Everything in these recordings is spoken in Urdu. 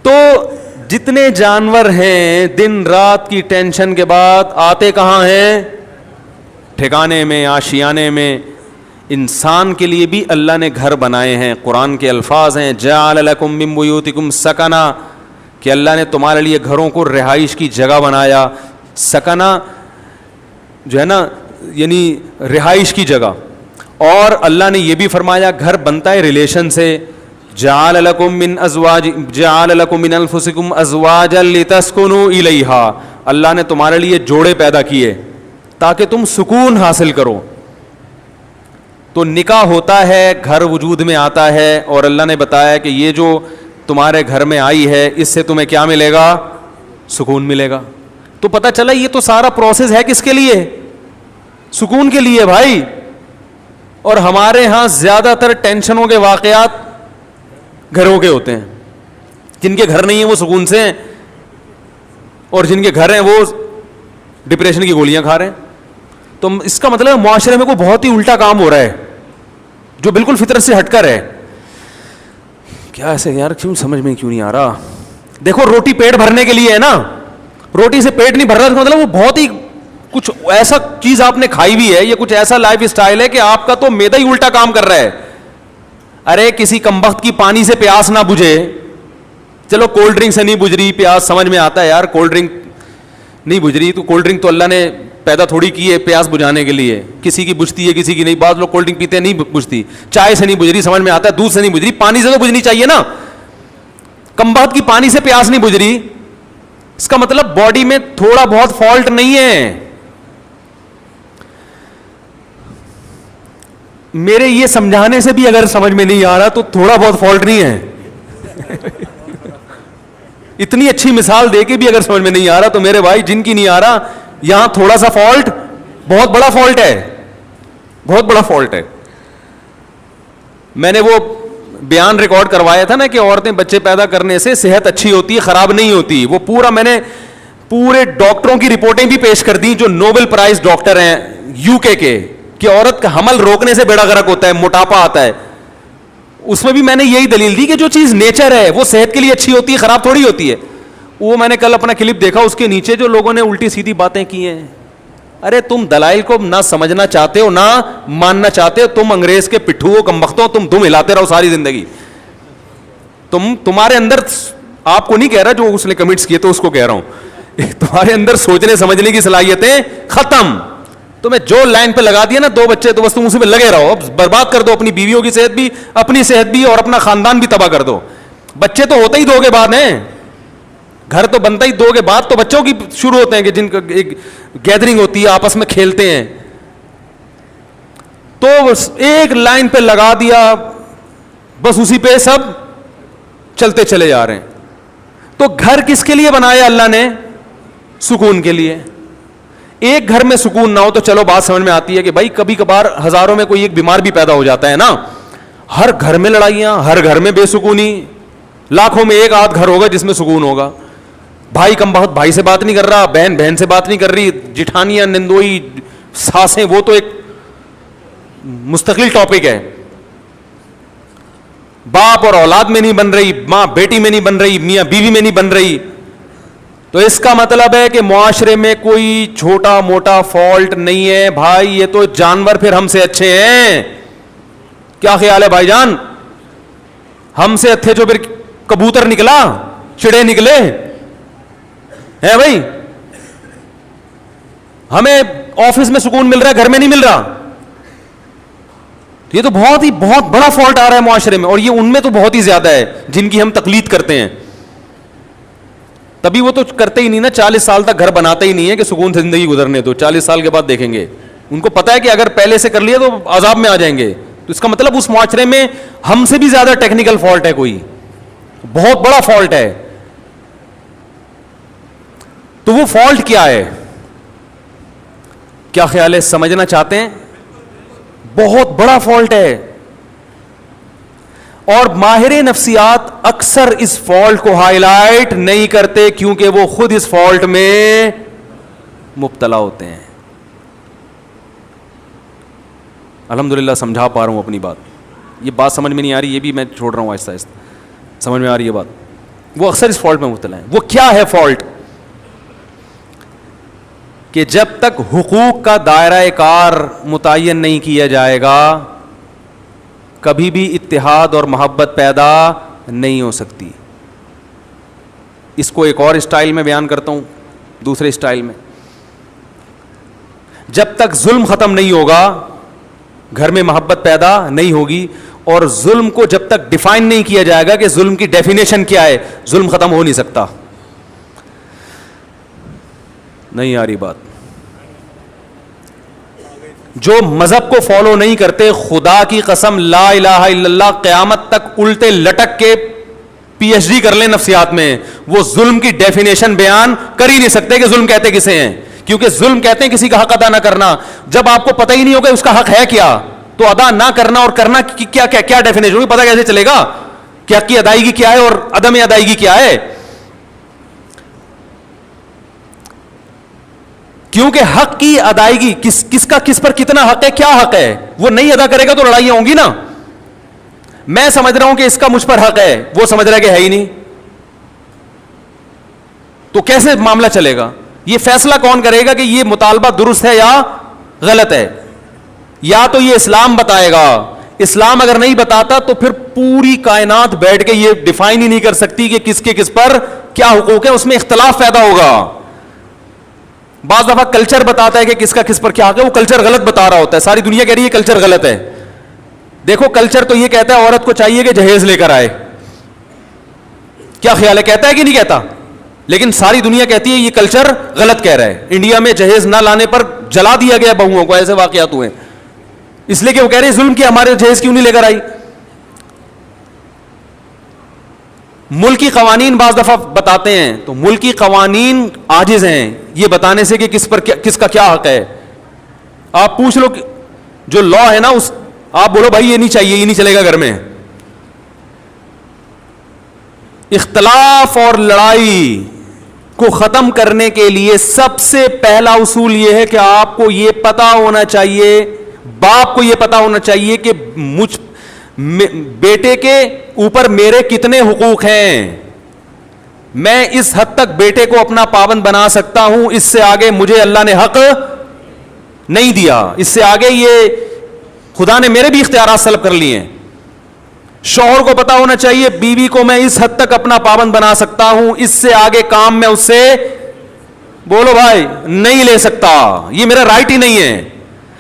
تو جتنے جانور ہیں دن رات کی ٹینشن کے بعد آتے کہاں ہیں؟ ٹھکانے میں, آشیانے میں. انسان کے لیے بھی اللہ نے گھر بنائے ہیں. قرآن کے الفاظ ہیں جعل لکم من بیوتکم سکنا, کہ اللہ نے تمہارے لیے گھروں کو رہائش کی جگہ بنایا. سکنا جو ہے نا یعنی رہائش کی جگہ. اور اللہ نے یہ بھی فرمایا گھر بنتا ہے ریلیشن سے. جعل لکم من انفسکم ازواجا لتسکنوا الیہا, اللہ نے تمہارے لیے جوڑے پیدا کیے تاکہ تم سکون حاصل کرو. تو نکاح ہوتا ہے, گھر وجود میں آتا ہے, اور اللہ نے بتایا کہ یہ جو تمہارے گھر میں آئی ہے اس سے تمہیں کیا ملے گا؟ سکون ملے گا. تو پتہ چلا یہ تو سارا پروسیس ہے کس کے لیے؟ سکون کے لیے بھائی. اور ہمارے ہاں زیادہ تر ٹینشنوں کے واقعات گھروں کے ہوتے ہیں. جن کے گھر نہیں ہیں وہ سکون سے ہیں, اور جن کے گھر ہیں وہ ڈپریشن کی گولیاں کھا رہے ہیں. تو اس کا مطلب معاشرے میں کوئی بہت ہی الٹا کام ہو رہا ہے جو بالکل فطرت سے ہٹ کر ہے. کیا ایسے یار کیوں سمجھ میں کیوں نہیں آ رہا؟ دیکھو روٹی پیٹ بھرنے کے لیے ہے نا, روٹی سے پیٹ نہیں بھر رہا, مطلب وہ بہت ہی کچھ ایسا چیز آپ نے کھائی بھی ہے, یہ کچھ ایسا لائف اسٹائل ہے کہ آپ کا تو میدا ہی الٹا کام کر رہا ہے. ارے کسی کمبخت کی پانی سے پیاس نہ بجھے, چلو کولڈ ڈرنک سے نہیں بجھ رہی پیاس, سمجھ میں آتا ہے یار کولڈ ڈرنک نہیں بجھ رہی, تو کولڈ ڈرنک تو اللہ نے پیدا تھوڑی کی ہے پیاس بجھانے کے لیے. کسی کی بجھتی ہے کسی کی نہیں. بعض لوگ کولڈ ڈرنک پیتے ہیں نہیں بجھتی. چائے سے نہیں بجھ رہی, سمجھ میں آتا ہے. دودھ سے نہیں بجھ رہی, پانی سے تو بجھنی چاہیے نا. کمبخت کی پانی سے پیاس نہیں بجھ رہی, اس کا مطلب باڈی میں تھوڑا بہت فالٹ نہیں ہے. میرے یہ سمجھانے سے بھی اگر سمجھ میں نہیں آ رہا تو تھوڑا بہت فالٹ نہیں ہے. اتنی اچھی مثال دے کے بھی اگر سمجھ میں نہیں آ رہا تو میرے بھائی جن کی نہیں آ رہا, یہاں تھوڑا سا فالٹ بہت بڑا فالٹ ہے, بہت بڑا فالٹ ہے. میں نے وہ بیان ریکارڈ کروایا تھا نا کہ عورتیں بچے پیدا کرنے سے صحت اچھی ہوتی ہے, خراب نہیں ہوتی. وہ پورا میں نے پورے ڈاکٹروں کی رپورٹیں بھی پیش کر دی جو نوبل پرائز ڈاکٹر ہیں یو کے, کہ عورت کا حمل روکنے سے بیڑا غرق ہوتا ہے, موٹاپا آتا ہے. اس میں بھی میں نے یہی دلیل دی کہ جو چیز نیچر ہے وہ صحت کے لیے اچھی ہوتی ہے, خراب تھوڑی ہوتی ہے. وہ میں نے کل اپنا کلپ دیکھا, اس کے نیچے جو لوگوں نے الٹی سیدھی باتیں کی ہیں. ارے تم دلائل کو نہ سمجھنا چاہتے ہو نہ ماننا چاہتے ہو, تم انگریز کے پٹھو ہو, کمبختوں, تم دم ہلاتے رہو ساری زندگی. تمہارے اندر, آپ کو نہیں کہہ رہا جو اس نے کمنٹس کیے تو اس کو کہہ رہا ہوں, تمہارے اندر سوچنے سمجھنے کی صلاحیتیں ختم. تمہیں جو لائن پہ لگا دیا نا 2 بچے تو بس تم اسی پہ لگے رہو, برباد کر دو اپنی بیویوں کی صحت بھی, اپنی صحت بھی, اور اپنا خاندان بھی تباہ کر دو. بچے تو ہوتے ہی 2 کے بعد ہیں, گھر تو بنتا ہی 2 کے بعد, تو بچوں کی شروع ہوتے ہیں کہ جن کا ایک گیدرنگ ہوتی ہے, آپس میں کھیلتے ہیں. تو ایک لائن پہ لگا دیا, بس اسی پہ سب چلتے چلے جا رہے ہیں. تو گھر کس کے لیے بنایا اللہ نے؟ سکون کے لیے. ایک گھر میں سکون نہ ہو تو چلو بات سمجھ میں آتی ہے کہ بھائی کبھی کبھار ہزاروں میں کوئی ایک بیمار بھی پیدا ہو جاتا ہے نا. ہر گھر میں لڑائیاں, ہر گھر میں بے سکونی, لاکھوں میں ایک آدھ گھر ہوگا جس میں سکون ہوگا. بھائی کم بہت بھائی سے بات نہیں کر رہا, بہن بہن سے بات نہیں کر رہی, جٹھانیاں, نندوئی, ساسیں, وہ تو ایک مستقل ٹاپک ہے. باپ اور اولاد میں نہیں بن رہی, ماں بیٹی میں نہیں بن رہی, میاں بیوی میں نہیں بن رہی. تو اس کا مطلب ہے کہ معاشرے میں کوئی چھوٹا موٹا فالٹ نہیں ہے بھائی. یہ تو جانور پھر ہم سے اچھے ہیں. کیا خیال ہے بھائی جان؟ ہم سے اچھے جو پھر کبوتر نکلا, چڑے نکلے ہیں بھائی. ہمیں آفس میں سکون مل رہا ہے, گھر میں نہیں مل رہا. یہ تو بہت بڑا فالٹ آ رہا ہے معاشرے میں, اور یہ ان میں تو بہت ہی زیادہ ہے جن کی ہم تقلید کرتے ہیں. تبھی وہ تو کرتے ہی نہیں نا, 40 سال تک گھر بناتے ہی نہیں ہے کہ سکون سے زندگی گزرنے دو, 40 سال کے بعد دیکھیں گے. ان کو پتا ہے کہ اگر پہلے سے کر لیا تو عذاب میں آ جائیں گے. تو اس کا مطلب اس معاشرے میں ہم سے بھی زیادہ ٹیکنیکل فالٹ ہے, کوئی بہت بڑا فالٹ ہے. تو وہ فالٹ کیا ہے؟ کیا خیال ہے, سمجھنا چاہتے ہیں؟ بہت بڑا فالٹ ہے. اور ماہر نفسیات اکثر اس فالٹ کو ہائی لائٹ نہیں کرتے کیونکہ وہ خود اس فالٹ میں مبتلا ہوتے ہیں. الحمدللہ سمجھا پا رہا ہوں اپنی بات. یہ بات سمجھ میں نہیں آ رہی, یہ بھی میں چھوڑ رہا ہوں آہستہ آہستہ. سمجھ میں آ رہی ہے بات؟ وہ اکثر اس فالٹ میں مبتلا ہیں. وہ کیا ہے فالٹ؟ کہ جب تک حقوق کا دائرہ کار متعین نہیں کیا جائے گا کبھی بھی اتحاد اور محبت پیدا نہیں ہو سکتی. اس کو ایک اور اسٹائل میں بیان کرتا ہوں, دوسرے اسٹائل میں. جب تک ظلم ختم نہیں ہوگا گھر میں محبت پیدا نہیں ہوگی, اور ظلم کو جب تک ڈیفائن نہیں کیا جائے گا کہ ظلم کی ڈیفینیشن کیا ہے, ظلم ختم ہو نہیں سکتا. نہیں آ رہی بات؟ جو مذہب کو فالو نہیں کرتے, خدا کی قسم لا الہ الا اللہ قیامت تک الٹے لٹک کے پی ایچ ڈی کر لیں نفسیات میں, وہ ظلم کی ڈیفینیشن بیان کر ہی نہیں سکتے کہ ظلم کہتے کسے ہیں. کیونکہ ظلم کہتے ہیں کسی کا حق ادا نہ کرنا. جب آپ کو پتہ ہی نہیں ہوگا اس کا حق ہے کیا, تو ادا نہ کرنا اور کرنا کیا کیا کیا ڈیفینیشن ہوگی, پتہ کیسے چلے گا کہ حق کی ادائیگی کیا ہے اور عدم ادائیگی کیا ہے؟ کیونکہ حق کی ادائیگی کس کا کس پر کتنا حق ہے, کیا حق ہے, وہ نہیں ادا کرے گا تو لڑائیاں ہوں گی نا. میں سمجھ رہا ہوں کہ اس کا مجھ پر حق ہے, وہ سمجھ رہا ہے کہ ہے ہی نہیں, تو کیسے معاملہ چلے گا؟ یہ فیصلہ کون کرے گا کہ یہ مطالبہ درست ہے یا غلط ہے؟ یا تو یہ اسلام بتائے گا. اسلام اگر نہیں بتاتا تو پھر پوری کائنات بیٹھ کے یہ ڈیفائن ہی نہیں کر سکتی کہ کس کے کس پر کیا حقوق ہے, اس میں اختلاف پیدا ہوگا. بعض دفعہ کلچر بتاتا ہے کہ کس کا کس پر کیا حق ہے, وہ کلچر غلط بتا رہا ہوتا ہے, ساری دنیا کہہ رہی ہے کلچر غلط ہے. دیکھو کلچر تو یہ کہتا ہے عورت کو چاہیے کہ جہیز لے کر آئے, کیا خیال ہے, کہتا ہے کہ نہیں کہتا؟ لیکن ساری دنیا کہتی ہے یہ کلچر غلط کہہ رہا ہے. انڈیا میں جہیز نہ لانے پر جلا دیا گیا بہوؤں کو, ایسے واقعات ہوئے, اس لیے کہ وہ کہہ رہے ہیں ظلم کیا, ہمارے جہیز کیوں نہیں لے کر آئی. ملکی قوانین بعض دفعہ بتاتے ہیں تو ملکی قوانین عاجز ہیں یہ بتانے سے کہ کس کا کیا حق ہے. آپ پوچھ لو جو لا ہے نا, اس آپ بولو بھائی یہ نہیں چاہیے, یہ نہیں چلے گا گھر میں. اختلاف اور لڑائی کو ختم کرنے کے لیے سب سے پہلا اصول یہ ہے کہ آپ کو یہ پتا ہونا چاہیے, باپ کو یہ پتا ہونا چاہیے کہ بیٹے کے اوپر میرے کتنے حقوق ہیں. میں اس حد تک بیٹے کو اپنا پابند بنا سکتا ہوں, اس سے آگے مجھے اللہ نے حق نہیں دیا, اس سے آگے یہ خدا نے میرے بھی اختیارات سلب کر لیے ہیں. شوہر کو پتا ہونا چاہیے بیوی کو میں اس حد تک اپنا پابند بنا سکتا ہوں, اس سے آگے کام میں اس سے بولو بھائی نہیں لے سکتا, یہ میرا رائٹ ہی نہیں ہے.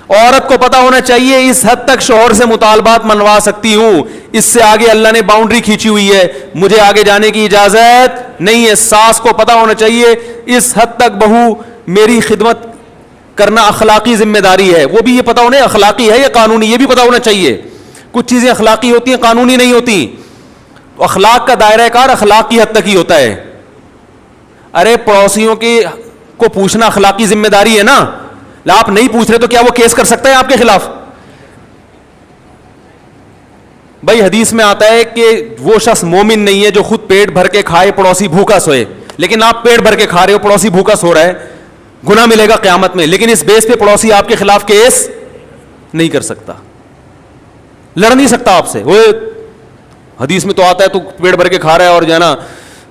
عورت کو پتا ہونا چاہیے اس حد تک شوہر سے مطالبات منوا سکتی ہوں, اس سے آگے اللہ نے باؤنڈری کھینچی ہوئی ہے, مجھے آگے جانے کی اجازت نہیں ہے. ساس کو پتا ہونا چاہیے اس حد تک بہو میری خدمت کرنا اخلاقی ذمہ داری ہے, وہ بھی یہ پتا ہونا اخلاقی ہے یا قانونی, یہ بھی پتا ہونا چاہیے. کچھ چیزیں اخلاقی ہوتی ہیں, قانونی نہیں ہوتی. اخلاق کا دائرہ کار اخلاق کی حد تک ہی ہوتا ہے. ارے پڑوسیوں کو پوچھنا اخلاقی ذمہ داری ہے نا, آپ نہیں پوچھ رہے تو کیا وہ کیس کر سکتا ہے آپ کے خلاف؟ بھائی حدیث میں آتا ہے کہ وہ شخص مومن نہیں ہے جو خود پیٹ بھر کے کھائے پڑوسی بھوکا سوئے. لیکن آپ پیٹ بھر کے کھا رہے ہو, پڑوسی بھوکا سو رہا ہے, گناہ ملے گا قیامت میں. لیکن اس بیس پہ پڑوسی آپ کے خلاف کیس نہیں کر سکتا, لڑ نہیں سکتا آپ سے. وہ حدیث میں تو آتا ہے تو پیٹ بھر کے کھا رہا ہے اور جو ہے نا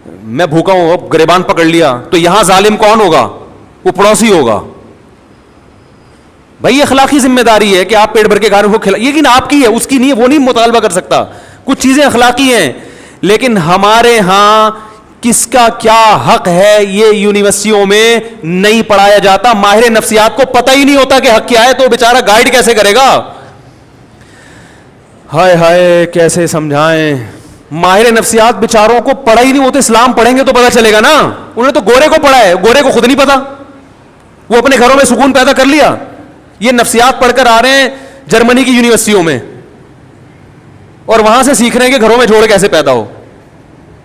میں بھوکا ہوں, اب گریبان پکڑ لیا, تو یہاں ظالم کون ہوگا؟ وہ پڑوسی ہوگا. بھائی اخلاقی ذمہ داری ہے کہ آپ پیٹ بھر کے کھا رہے ہو, لیکن آپ کی ہے, اس کی نہیں ہے, وہ نہیں مطالبہ کر سکتا. کچھ چیزیں اخلاقی ہیں, لیکن ہمارے ہاں کس کا کیا حق ہے یہ یونیورسٹیوں میں نہیں پڑھایا جاتا. ماہر نفسیات کو پتہ ہی نہیں ہوتا کہ حق کیا ہے, تو بیچارہ گائیڈ کیسے کرے گا؟ ہائے ہائے کیسے سمجھائیں. ماہر نفسیات بیچاروں کو پڑھا ہی نہیں ہوتا. اسلام پڑھیں گے تو پتہ چلے گا نا. انہوں نے تو گورے کو پڑھا ہے, گورے کو خود نہیں پتا, وہ اپنے گھروں میں سکون پیدا کر لیا. یہ نفسیات پڑھ کر آ رہے ہیں جرمنی کی یونیورسٹیوں میں, اور وہاں سے سیکھ رہے ہیں کہ گھروں میں جوڑ کیسے پیدا ہو.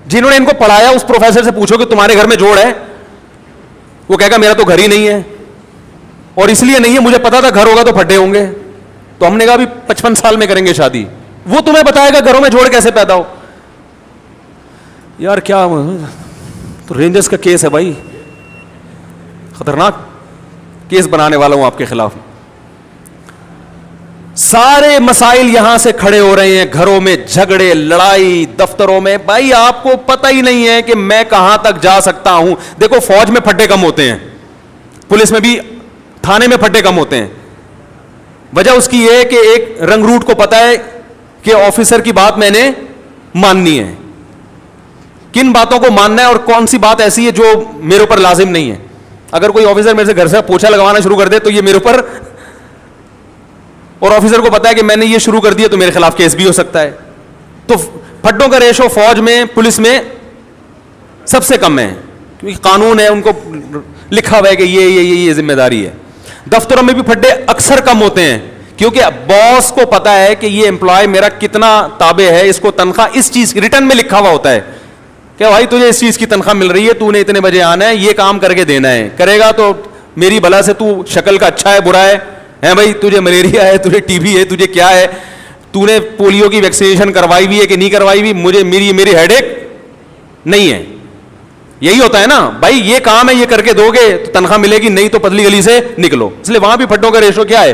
جنہوں نے ان کو پڑھایا اس پروفیسر سے پوچھو کہ تمہارے گھر میں جوڑ ہے, وہ کہے گا میرا تو گھر ہی نہیں ہے, اور اس لیے نہیں ہے مجھے پتا تھا گھر ہوگا تو پھٹے ہوں گے. تو ہم نے کہا بھی 55 سال میں کریں گے شادی, وہ تمہیں بتائے گا گھروں میں جوڑ کیسے پیدا ہو. یار کیا تو رینجرز کا کیس ہے بھائی, خطرناک کیس بنانے والا ہوں آپ کے خلاف. سارے مسائل یہاں سے کھڑے ہو رہے ہیں, گھروں میں جھگڑے, لڑائی, دفتروں میں. بھائی آپ کو پتہ ہی نہیں ہے کہ میں کہاں تک جا سکتا ہوں. دیکھو فوج میں پھٹے کم ہوتے ہیں, پولیس میں بھی, تھانے میں پھٹے کم ہوتے ہیں. وجہ اس کی یہ ہے کہ ایک رنگ روٹ کو پتا ہے کہ آفیسر کی بات میں نے ماننی ہے, کن باتوں کو ماننا ہے اور کون سی بات ایسی ہے جو میرے اوپر لازم نہیں ہے. اگر کوئی آفیسر میرے سے گھر سے پوچھا لگوانا شروع کر دے تو یہ میرے اوپر, اور آفیسر کو پتا ہے کہ میں نے یہ شروع کر دیا تو میرے خلاف کیس بھی ہو سکتا ہے. تو پھٹوں کا ریشو فوج میں, پولیس میں سب سے کم ہے, کیونکہ قانون ہے, ان کو لکھا ہوا ہے کہ یہ ذمہ داری ہے. دفتروں میں بھی پھڈے اکثر کم ہوتے ہیں, کیونکہ باس کو پتا ہے کہ یہ امپلائی میرا کتنا تابع ہے, اس کو تنخواہ اس چیز ریٹرن میں لکھا ہوا ہوتا ہے کہ بھائی تجھے اس چیز کی تنخواہ مل رہی ہے, تو نے اتنے بجے آنا ہے, یہ کام کر کے دینا ہے, کرے گا تو میری بلا سے, تو شکل کا اچھا ہے برا ہے بھائی, تجھے ملیریا ہے, تجھے ٹی بی ہے, تجھے کیا ہے, تو نے پولیو کی ویکسینیشن کروائی ہوئی ہے کہ نہیں کروائی ہوئی, مجھے میری ہیڈ ایک نہیں ہے. یہی ہوتا ہے نا بھائی, یہ کام ہے, یہ کر کے دو گے تو تنخواہ ملے گی, نہیں تو پتلی گلی سے نکلو. اس لیے وہاں بھی پھڈوں کا ریشو کیا ہے,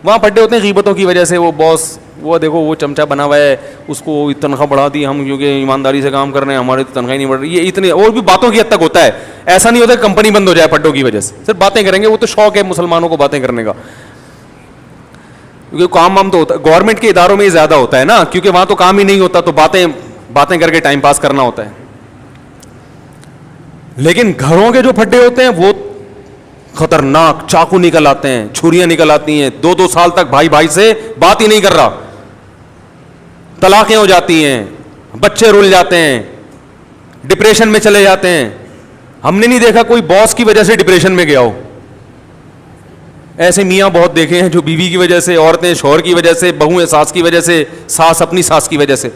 وہاں پھڈے ہوتے ہیں غیبتوں کی وجہ سے. وہ باس, وہ دیکھو وہ چمچا بنا ہوا ہے, اس کو تنخواہ بڑھا دی ہم کیونکہ ایمانداری سے کام کر رہے ہیں, ہماری تو تنخواہ نہیں بڑھ رہی. یہ اتنے اور بھی باتوں کی حد تک ہوتا ہے. ایسا نہیں ہوتا کہ کمپنی بند ہو جائے پھڈوں کی وجہ سے, صرف باتیں کریں گے. وہ تو شوق ہے مسلمانوں کو باتیں کرنے کا, کیونکہ کام وام تو ہوتا ہے گورنمنٹ کے اداروں میں ہی زیادہ ہوتا ہے نا, کیونکہ وہاں تو کام ہی نہیں ہوتا, تو باتیں کر کے ٹائم پاس کرنا ہوتا ہے. لیکن گھروں کے جو پھڈے ہوتے ہیں وہ خطرناک, چاقو نکل آتے ہیں, چھریاں نکل آتی ہیں, 2 سال تک بھائی سے بات ہی نہیں کر رہا, طلاقیں ہو جاتی ہیں, بچے رول جاتے ہیں, ڈپریشن میں چلے جاتے ہیں. ہم نے نہیں دیکھا کوئی باس کی وجہ سے ڈپریشن میں گیا ہو. ایسے میاں بہت دیکھے ہیں جو بیوی کی وجہ سے, عورتیں شوہر کی وجہ سے, بہویں ساس کی وجہ سے, ساس اپنی ساس کی وجہ سے.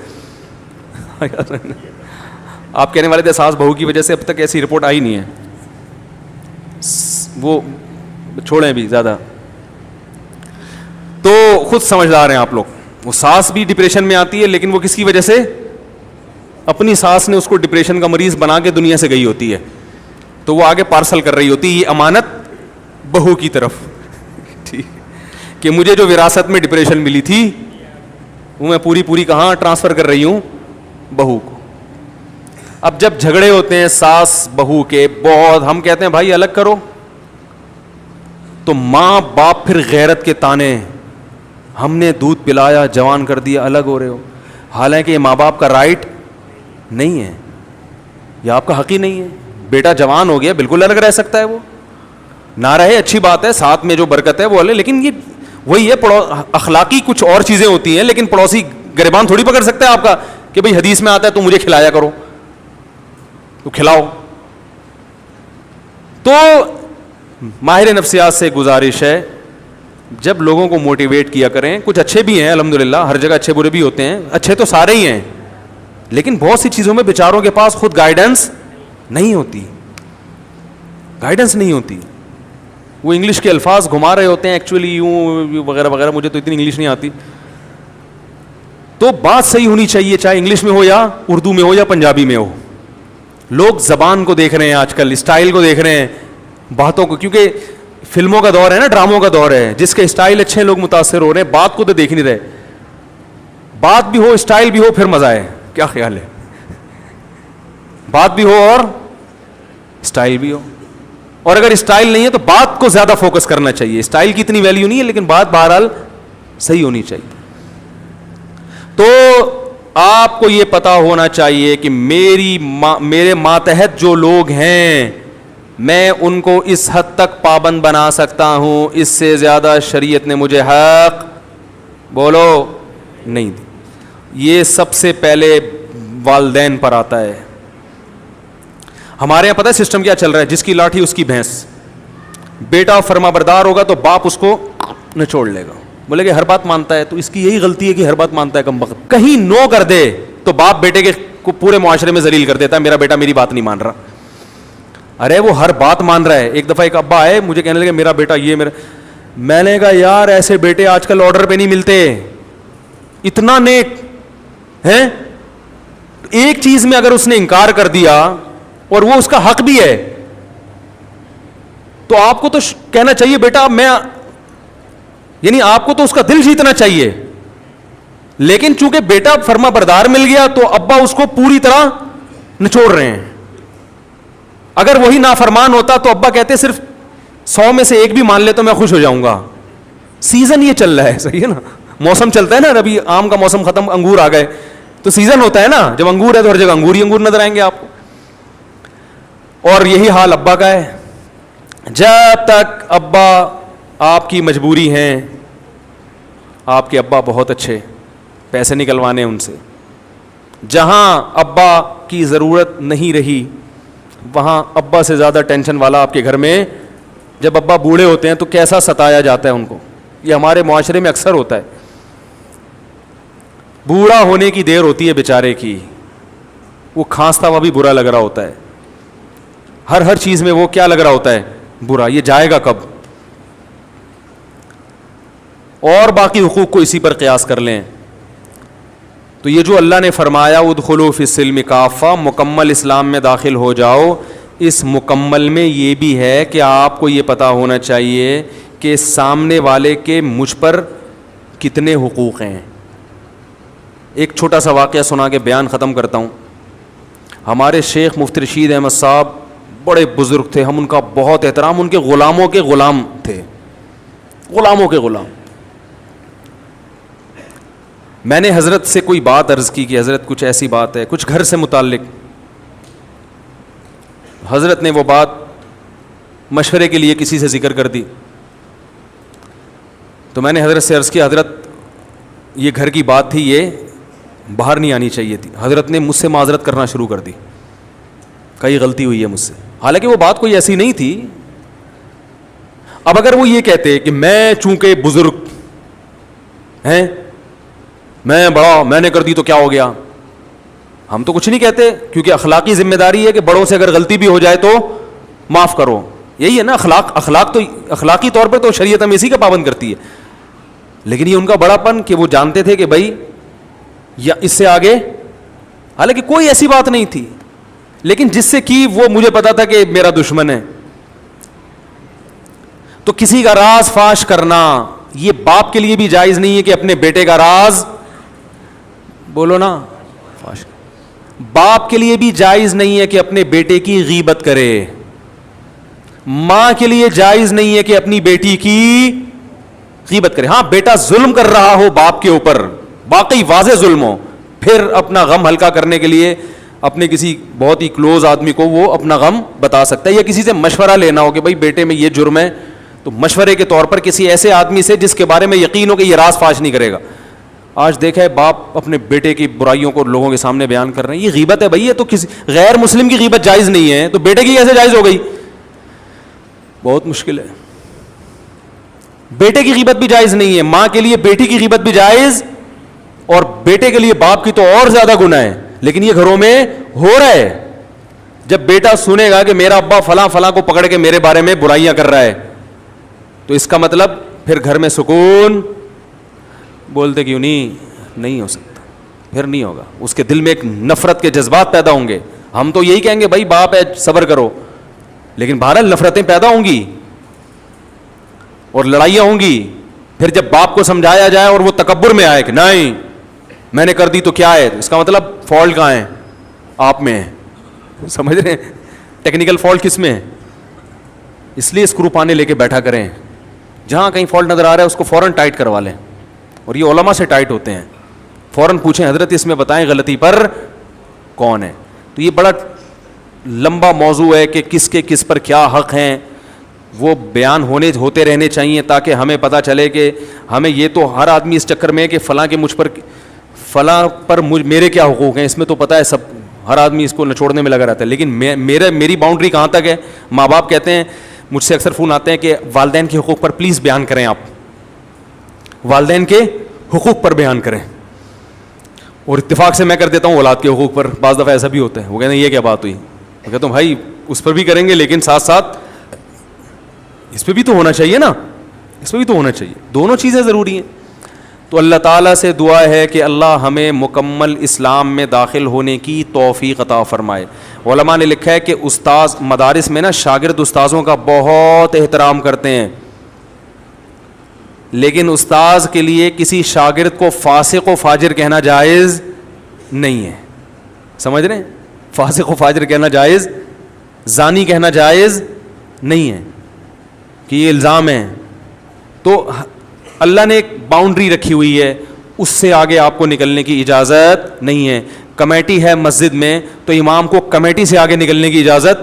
آپ کہنے والے تھے ساس بہو کی وجہ سے, اب تک ایسی رپورٹ آئی نہیں ہے, وہ چھوڑیں بھی زیادہ. تو خود سمجھدار ہیں آپ لوگ. وہ ساس بھی ڈپریشن میں آتی ہے, لیکن وہ کس کی وجہ سے, اپنی ساس نے اس کو ڈپریشن کا مریض بنا کے دنیا سے گئی ہوتی ہے, تو وہ آگے پارسل کر رہی ہوتی ہے یہ امانت بہو کی طرف, ٹھیک, کہ مجھے جو وراثت میں ڈپریشن ملی تھی وہ میں پوری کہاں ٹرانسفر کر رہی ہوں, بہو کو. اب جب جھگڑے ہوتے ہیں ساس بہو کے بہت, ہم کہتے ہیں بھائی الگ کرو, تو ماں باپ پھر غیرت کے تانے, ہم نے دودھ پلایا جوان کر دیا, الگ ہو رہے ہو. حالانکہ یہ ماں باپ کا رائٹ نہیں ہے, یہ آپ کا حق ہی نہیں ہے. بیٹا جوان ہو گیا, بالکل الگ رہ سکتا ہے, وہ نہ رہے اچھی بات ہے, ساتھ میں جو برکت ہے وہ الگ, لیکن یہ وہی ہے, اخلاقی کچھ اور چیزیں ہوتی ہیں. لیکن پڑوسی گریبان تھوڑی پکڑ سکتا ہے آپ کا کہ بھئی حدیث میں آتا ہے تو مجھے کھلایا کرو, تو کھلاؤ. تو ماہر نفسیات سے گزارش ہے, جب لوگوں کو موٹیویٹ کیا کریں. کچھ اچھے بھی ہیں الحمدللہ, ہر جگہ اچھے برے بھی ہوتے ہیں, اچھے تو سارے ہی ہیں, لیکن بہت سی چیزوں میں بیچاروں کے پاس خود گائیڈنس نہیں ہوتی, گائیڈنس نہیں ہوتی. وہ انگلش کے الفاظ گھما رہے ہوتے ہیں ایکچولی یوں وغیرہ وغیرہ, مجھے تو اتنی انگلش نہیں آتی. تو بات صحیح ہونی چاہیے, چاہے انگلش میں ہو یا اردو میں ہو یا پنجابی میں ہو. لوگ زبان کو دیکھ رہے ہیں آج کل, اسٹائل کو دیکھ رہے ہیں, باتوں کو, کیونکہ فلموں کا دور ہے نا, ڈراموں کا دور ہے, جس کے اسٹائل اچھے ہیں لوگ متاثر ہو رہے ہیں, بات کو تو دیکھ نہیں رہے. بات بھی ہو اسٹائل بھی ہو پھر مزہ ہے. کیا خیال ہے, بات بھی ہو اور اسٹائل بھی ہو, اور اگر اسٹائل نہیں ہے تو بات کو زیادہ فوکس کرنا چاہیے. اسٹائل کی اتنی ویلیو نہیں ہے, لیکن بات بہرحال صحیح ہونی چاہیے. تو آپ کو یہ پتا ہونا چاہیے کہ میرے ماتحت جو لوگ ہیں, میں ان کو اس حد تک پابند بنا سکتا ہوں, اس سے زیادہ شریعت نے مجھے حق بولو نہیں دی. یہ سب سے پہلے والدین پر آتا ہے. ہمارے یہاں پتہ ہے سسٹم کیا چل رہا ہے, جس کی لاٹھی اس کی بھینس. بیٹا فرما بردار ہوگا تو باپ اس کو نچوڑ لے گا, بولے کہ ہر بات مانتا ہے, تو اس کی یہی غلطی ہے کہ ہر بات مانتا ہے کم وقت. کہیں نو کر دے تو باپ بیٹے کے کو پورے معاشرے میں ذلیل کر دیتا ہے, میرا بیٹا میری بات نہیں مان رہا. ارے وہ ہر بات مان رہا ہے. ایک دفعہ ایک ابا آئے مجھے کہنے لگے میرا بیٹا یہ میرا, میں نے کہا یار ایسے بیٹے آج کل آرڈر پہ نہیں ملتے, اتنا نیک ہیں. ایک چیز میں اگر اس نے انکار کر دیا اور وہ اس کا حق بھی ہے, تو آپ کو تو کہنا چاہیے بیٹا میں یعنی آپ کو تو اس کا دل جیتنا چاہیے, لیکن چونکہ بیٹا فرما بردار مل گیا تو ابا اس کو پوری طرح نچوڑ رہے ہیں. اگر وہی نافرمان ہوتا تو ابا کہتے صرف 100 میں سے 1 بھی مان لے تو میں خوش ہو جاؤں گا. سیزن یہ چل رہا ہے, صحیح ہے نا, موسم چلتا ہے نا, ابھی آم کا موسم ختم, انگور آ گئے, تو سیزن ہوتا ہے نا, جب انگور ہے تو ہر جگہ انگور ہی انگور نظر آئیں گے آپ کو. اور یہی حال ابا کا ہے. جب تک ابا آپ کی مجبوری ہیں, آپ کے ابا بہت اچھے, پیسے نکلوانے ان سے, جہاں ابا کی ضرورت نہیں رہی وہاں ابا سے زیادہ ٹینشن والا آپ کے گھر میں, جب ابا بوڑھے ہوتے ہیں تو کیسا ستایا جاتا ہے ان کو. یہ ہمارے معاشرے میں اکثر ہوتا ہے. بوڑھا ہونے کی دیر ہوتی ہے بیچارے کی, وہ کھانستا ہوا بھی برا لگ رہا ہوتا ہے, ہر چیز میں وہ کیا لگ رہا ہوتا ہے, برا, یہ جائے گا کب. اور باقی حقوق کو اسی پر قیاس کر لیں تو یہ جو اللہ نے فرمایا ادخلوا فی السلم کافہ, مکمل اسلام میں داخل ہو جاؤ, اس مکمل میں یہ بھی ہے کہ آپ کو یہ پتہ ہونا چاہیے کہ سامنے والے کے مجھ پر کتنے حقوق ہیں. ایک چھوٹا سا واقعہ سنا کے بیان ختم کرتا ہوں. ہمارے شیخ مفتی رشید احمد صاحب بڑے بزرگ تھے, ہم ان کا بہت احترام, ان کے غلاموں کے غلام تھے, غلاموں کے غلام. میں نے حضرت سے کوئی بات عرض کی کہ حضرت کچھ ایسی بات ہے, کچھ گھر سے متعلق. حضرت نے وہ بات مشورے کے لیے کسی سے ذکر کر دی. تو میں نے حضرت سے عرض کیا, حضرت یہ گھر کی بات تھی, یہ باہر نہیں آنی چاہیے تھی. حضرت نے مجھ سے معذرت کرنا شروع کر دی, کئی غلطی ہوئی ہے مجھ سے, حالانکہ وہ بات کوئی ایسی نہیں تھی. اب اگر وہ یہ کہتے کہ میں چونکہ بزرگ ہیں, میں بڑا, میں نے کر دی تو کیا ہو گیا, ہم تو کچھ نہیں کہتے, کیونکہ اخلاقی ذمہ داری ہے کہ بڑوں سے اگر غلطی بھی ہو جائے تو معاف کرو. یہی ہے نا اخلاق تو اخلاقی طور پر تو شریعت ہم اسی کا پابند کرتی ہے. لیکن یہ ان کا بڑا پن کہ وہ جانتے تھے کہ بھائی یا اس سے آگے, حالانکہ کوئی ایسی بات نہیں تھی, لیکن جس سے کی وہ مجھے پتا تھا کہ میرا دشمن ہے. تو کسی کا راز فاش کرنا یہ باپ کے لیے بھی جائز نہیں ہے کہ اپنے بیٹے کا راز, بولو نا, فاش. باپ کے لیے بھی جائز نہیں ہے کہ اپنے بیٹے کی غیبت کرے. ماں کے لیے جائز نہیں ہے کہ اپنی بیٹی کی غیبت کرے. ہاں بیٹا ظلم کر رہا ہو باپ کے اوپر, واقعی واضح ظلم ہو, پھر اپنا غم ہلکا کرنے کے لیے اپنے کسی بہت ہی کلوز آدمی کو وہ اپنا غم بتا سکتا ہے, یا کسی سے مشورہ لینا ہو کہ بھائی بیٹے میں یہ جرم ہے, تو مشورے کے طور پر کسی ایسے آدمی سے جس کے بارے میں یقین ہو کہ یہ راز فاش نہیں کرے گا. آج دیکھا ہے باپ اپنے بیٹے کی برائیوں کو لوگوں کے سامنے بیان کر رہے ہیں, یہ غیبت ہے بھائی. یہ تو کسی غیر مسلم کی غیبت جائز نہیں ہے, تو بیٹے کی کیسے جائز ہو گئی؟ بہت مشکل ہے. بیٹے کی غیبت بھی جائز نہیں ہے, ماں کے لیے بیٹی کی غیبت بھی جائز, اور بیٹے کے لیے باپ کی تو اور زیادہ گناہ ہے. لیکن یہ گھروں میں ہو رہا ہے. جب بیٹا سنے گا کہ میرا ابا فلاں فلاں کو پکڑ کے میرے بارے میں برائیاں کر رہا ہے, تو اس کا مطلب پھر گھر میں سکون, بولتے کیوں نہیں ہو سکتا, پھر نہیں ہوگا. اس کے دل میں ایک نفرت کے جذبات پیدا ہوں گے. ہم تو یہی کہیں گے بھائی باپ ہے صبر کرو, لیکن بہرحال نفرتیں پیدا ہوں گی اور لڑائیاں ہوں گی. پھر جب باپ کو سمجھایا جائے اور وہ تکبر میں آئے کہ نہیں میں نے کر دی تو کیا ہے, اس کا مطلب فالٹ کہاں ہے, آپ میں ہے. سمجھ رہے ہیں ٹیکنیکل فالٹ کس میں ہے؟ اس لیے اسکرو پانے لے کے بیٹھا کریں, جہاں کہیں فالٹ نظر آ رہا ہے اس کو فوراً ٹائٹ کروا لیں. اور یہ علماء سے ٹائٹ ہوتے ہیں, فوراً پوچھیں حضرت اس میں بتائیں غلطی پر کون ہے. تو یہ بڑا لمبا موضوع ہے کہ کس کے کس پر کیا حق ہیں, وہ بیان ہوتے رہنے چاہیے تاکہ ہمیں پتہ چلے کہ ہمیں یہ تو ہر آدمی اس چکر میں کہ فلاں کے مجھ پر فلاں پر میرے کیا حقوق ہیں, اس میں تو پتہ ہے سب, ہر آدمی اس کو نچوڑنے میں لگا رہتا ہے. لیکن میری باؤنڈری کہاں تک ہے؟ ماں باپ کہتے ہیں, مجھ سے اکثر فون آتے ہیں کہ والدین کے حقوق پر پلیز بیان کریں, آپ والدین کے حقوق پر بیان کریں. اور اتفاق سے میں کر دیتا ہوں اولاد کے حقوق پر. بعض دفعہ ایسا بھی ہوتا ہے, وہ کہتے ہیں یہ کیا بات ہوئی, میں کہتا ہوں بھائی اس پر بھی کریں گے لیکن ساتھ ساتھ اس پہ بھی تو ہونا چاہیے نا, اس پہ بھی تو ہونا چاہیے, دونوں چیزیں ضروری ہیں. تو اللہ تعالیٰ سے دعا ہے کہ اللہ ہمیں مکمل اسلام میں داخل ہونے کی توفیق عطا فرمائے. علماء نے لکھا ہے کہ استاذ مدارس میں نا شاگرد استاذوں کا بہت احترام کرتے ہیں. لیکن استاذ کے لیے کسی شاگرد کو فاسق و فاجر کہنا جائز نہیں ہے. سمجھ رہے ہیں؟ فاسق و فاجر کہنا جائز, زانی کہنا جائز نہیں ہے کہ یہ الزام ہے. تو اللہ نے ایک باؤنڈری رکھی ہوئی ہے, اس سے آگے آپ کو نکلنے کی اجازت نہیں ہے. کمیٹی ہے مسجد میں تو امام کو کمیٹی سے آگے نکلنے کی اجازت,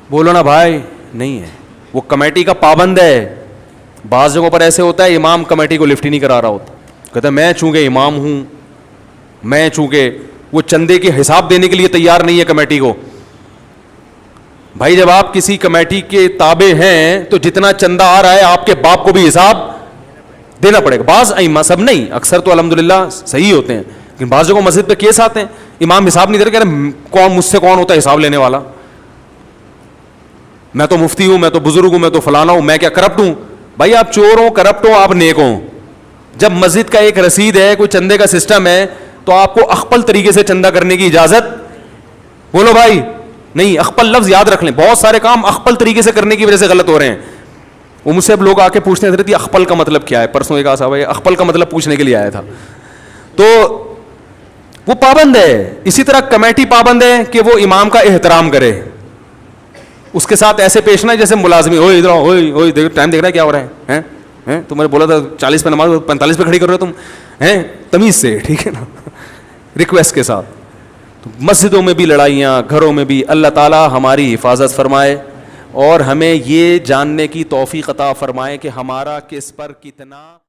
بولو نا بھائی, نہیں ہے. وہ کمیٹی کا پابند ہے. بعض جگہوں پر ایسے ہوتا ہے امام کمیٹی کو لفٹ ہی نہیں کرا رہا ہوتا, کہتا ہے میں چونکہ امام ہوں, میں چونکہ, وہ چندے کے حساب دینے کے لیے تیار نہیں ہے کمیٹی کو. بھائی جب آپ کسی کمیٹی کے تابع ہیں تو جتنا چندہ آ رہا ہے آپ کے باپ کو بھی حساب دینا پڑے گا. بعض ائمہ, سب نہیں, اکثر تو الحمدللہ صحیح ہوتے ہیں, لیکن بعض جگہوں مسجد پہ کیس آتے ہیں امام حساب نہیں دے رہے, کہہ رہے کون مجھ سے کون ہوتا ہے حساب لینے والا, میں تو مفتی ہوں, میں تو بزرگ ہوں, میں تو فلانا ہوں, میں کیا کرپٹ ہوں. بھائی آپ چور ہوں, کرپٹ ہو, آپ نیک ہوں. جب مسجد کا ایک رسید ہے, کوئی چندے کا سسٹم ہے, تو آپ کو اخپل طریقے سے چندہ کرنے کی اجازت, بولو بھائی, نہیں. اخپل لفظ یاد رکھ لیں, بہت سارے کام اخپل طریقے سے کرنے کی وجہ سے غلط ہو رہے ہیں. وہ مجھ سے اب لوگ آ کے پوچھتے ہیں حضرت یہ اخپل کا مطلب کیا ہے. پرسوں ایک صاحب ہے اخپل کا مطلب پوچھنے کے لیے آیا تھا, تو وہ پابند ہے. اسی طرح کمیٹی پابند ہے کہ وہ امام کا احترام کرے, اس کے ساتھ ایسے پیش نہ جیسے ملازمی, اوئے ادھر اوئے ٹائم دیکھ رہا ہے کیا ہو رہا ہے, ہیں تمہیں بولا تھا 40 پہ نماز 45 پہ کھڑی کر رہے ہو تم, ہیں تمیز سے, ٹھیک ہے نا, ریکویسٹ کے ساتھ. تو مسجدوں میں بھی لڑائیاں, گھروں میں بھی, اللہ تعالیٰ ہماری حفاظت فرمائے اور ہمیں یہ جاننے کی توفیق عطا فرمائے کہ ہمارا کس پر کتنا